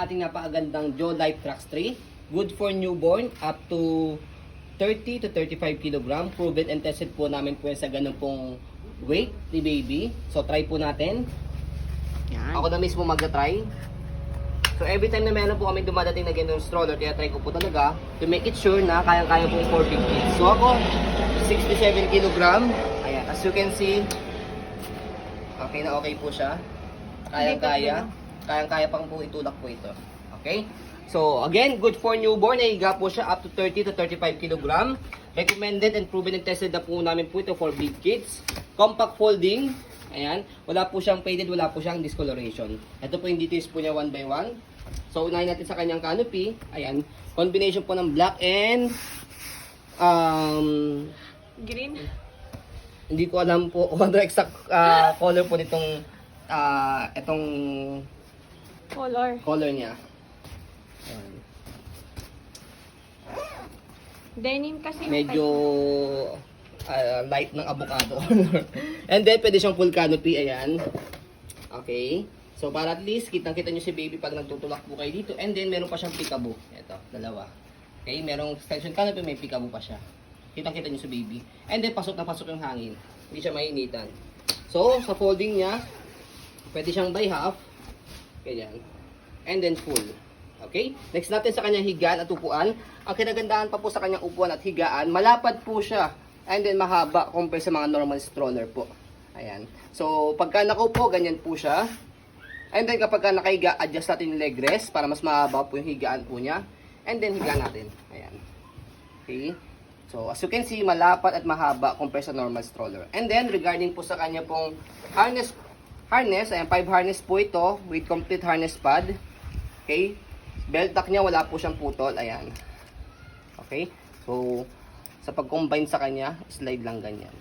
Ating napakagandang Joe Life Trax 3. Good for newborn up to 30 to 35 kg. Proven and tested po namin po sa ganun pong weight ni baby. So try po natin. Yan. Ako na mismo mag-try. So every time na meron po kami dumadating na ganun stroller, kaya try ko po talaga to make it sure na kayang-kaya po for big kids. So ako, 67 kg. Ayan, as you can see, okay na okay po siya. Kayang-kaya. Kayang-kaya pang po itulak po ito. Okay? So, again, good for newborn. Nahiga po siya up to 30 to 35 kg. Recommended and proven and tested na po namin po ito for big kids. Compact folding. Ayan. Wala po siyang faded, wala po siyang discoloration. Ito po yung details po niya one by one. So, unahin natin sa kanyang canopy. Ayan. Combination po ng black and Green. hindi ko alam po kung ano exact color po nitong itong color niya. Ayan. Denim kasi. Medyo light ng avocado. And then, pwede siyang full canopy. Ayan. Okay. So, para at least, kitang-kita nyo si baby pag nagtutulak po kayo dito. And then, meron pa siyang peekaboo. Ito, dalawa. Okay. Merong extension canopy, may peekaboo pa siya. Kitang-kita nyo si baby. And then, pasok na pasok yung hangin. Hindi siya mainitan. So, sa folding niya, pwede siyang by half. Ganyan. And then full. Okay? Next natin sa kanyang higaan at upuan. Ang kinagandahan pa po sa kanyang upuan at higaan, malapad po siya. And then mahaba compare sa mga normal stroller po. Ayan. So, pagka nakaupo, ganyan po siya. And then kapag ka nakahiga, adjust natin yung leg rest para mas mahaba po yung higaan po niya. And then higa natin. Ayan. Okay? So, as you can see, malapad at mahaba compare sa normal stroller. And then, regarding po sa kanya pong harness, ayan, 5 harness po ito with complete harness pad. Okay? Belt lock niya, wala po siyang putol. Ayan. Okay? So, sa pag-combine sa kanya, slide lang ganyan.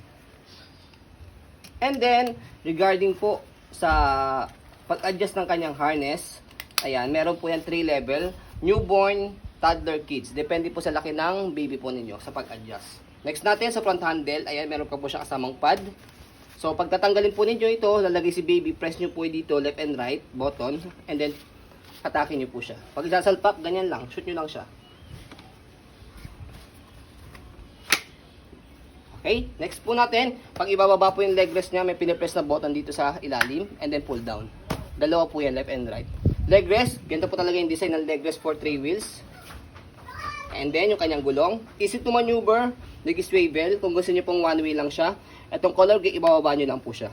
And then, regarding po sa pag-adjust ng kanyang harness, ayan, meron po yan 3 level. Newborn, toddler, kids. Depende po sa laki ng baby po ninyo sa pag-adjust. Next natin, sa front handle, ayan, meron pa po siya kasamang pad. So, pag tatanggalin po ninyo ito, lalagay si baby, press nyo po dito, left and right, button, and then, atakin nyo po siya. Pag isasalpak, ganyan lang, shoot nyo lang siya. Okay, next po natin, pag ibababa po yung leg rest niya, may pinipress na button dito sa ilalim, and then pull down. Dalawa po yan, left and right. Leg rest, ganito po talaga yung design ng leg rest for 3 wheels. And then, yung kanyang gulong. Easy to maneuver, leg swivel, kung gusto nyo pong one wheel lang siya. Itong color, ibababa nyo lang po siya.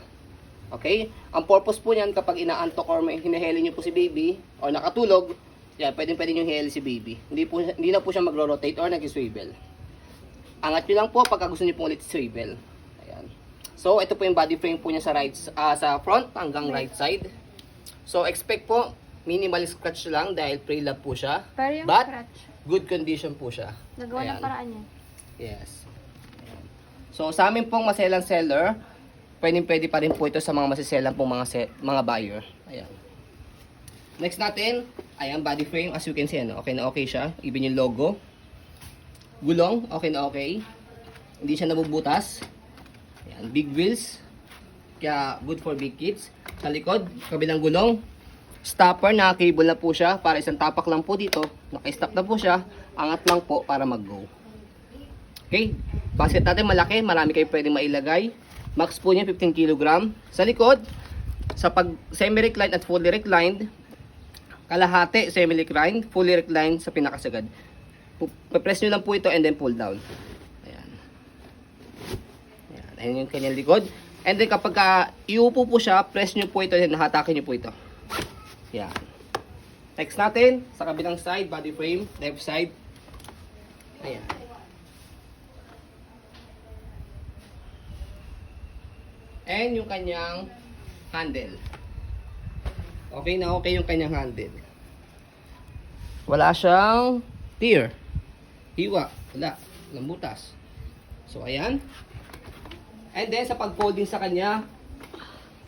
Okay? Ang purpose po niyan, kapag inaantok or hinaheli nyo po si baby, or nakatulog, yan, pwede nyo hiheli si baby. Hindi na po siya magro-rotate or nag-swivel. Angat nyo lang po pagka gusto nyo po ulit swivel. Ayan. So, ito po yung body frame po niya sa front hanggang right side. So, expect po, minimal scratch lang dahil pre-lab po siya. Pero yung But, scratch, good condition po siya. nagawa ng paraan niya. Yes. Ayan. So, sa amin pong maselang seller, pwede pa rin po ito sa mga masiselang pong mga buyer. Ayan. Next natin, ayan, body frame. As you can see, ano, okay na okay siya. Even yung logo. Gulong, okay na okay. Hindi siya nabubutas. Ayan, big wheels. Kaya, good for big kids. Sa likod, kabilang gulong. Stopper, naka-cable na po siya. Para isang tapak lang po dito. Naka-stop na po siya. Angat lang po para mag-go. Okay. Basket natin malaki. Marami kayo pwedeng mailagay. Max po niya 15 kg. Sa likod, sa pag semi-reclined at fully reclined, kalahati semi-reclined, fully reclined sa pinakasagad. Press nyo lang po ito and then pull down. Ayan. Ayan. Ayan yung kanyang likod. And then kapag iupo po siya, press nyo po ito and hatakin nyo po ito. Ayan. Next natin, sa kabilang side, body frame, left side. Ayan. And yung kanyang handle. Okay na okay yung kanyang handle. Wala siyang tear. Hiwa. Wala. Lambutas. So, ayan. And then, sa pag-folding sa kanya,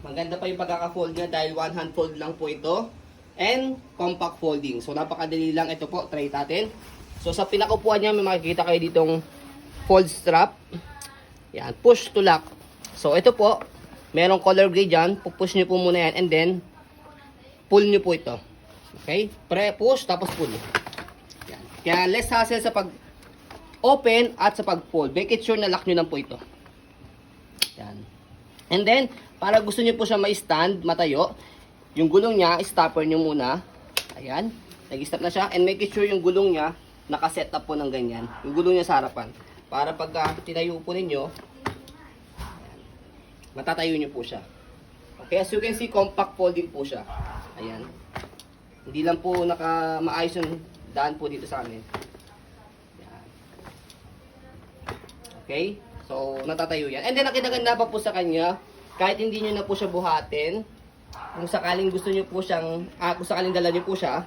maganda pa yung pagkaka-fold niya dahil one hand fold lang po ito. And compact folding. So, napakadali lang. Ito po, try natin. So, sa pinakaupuan niya, may makikita kayo ditong fold strap. Yan. Push to lock. So, ito po, merong color gray dyan. Pupush nyo po muna yan. And then, pull nyo po ito. Okay? Push, tapos pull. Yan. Kaya less hassle sa pag-open at sa pag-pull. Make it sure na lock nyo lang po ito. Yan. And then, para gusto nyo po siya ma-stand, matayo, yung gulong niya, stopper nyo muna. Ayan. Nag-stop na siya. And make it sure yung gulong niya, nakaset up po ng ganyan. Yung gulong niya sa harapan. Para pagka tinayo po ninyo, ayan, matatayo nyo po siya. Okay, as you can see, compact folding po siya. Ayan. Hindi lang po maayos yung daan po dito sa amin. Ayan. Okay? So, natatayo yan. And then, nakitaganda pa po sa kanya, kahit hindi nyo na po siya buhatin, kung sakaling gusto nyo po siyang, kung sakaling dala nyo po siya,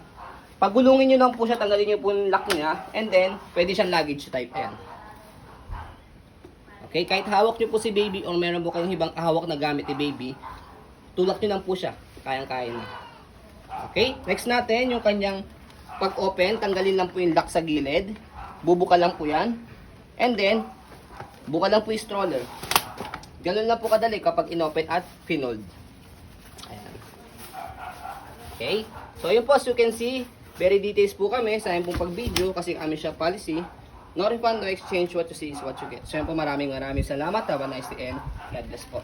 pagulungin nyo lang po siya, tanggalin nyo po yung lock niya, and then, pwede siyang luggage type. Ayan. Okay, kahit hawak nyo po si baby, or meron po kayong ibang hawak na gamit ni baby, tulak nyo lang po siya. Kayang-kaya na. Okay, next natin, yung kanyang pag-open, tanggalin lang po yung lock sa gilid. Bubuka lang po yan. And then, buka lang po yung stroller. Ganun lang po kadali kapag inopen at pinold. Ayan. Okay, so yun po, as you can see, very details po kami sa aming pong pag-video kasi kami siya policy. No refund, no exchange, what you see is what you get. So yun po, maraming salamat. Have a nice day and God bless po.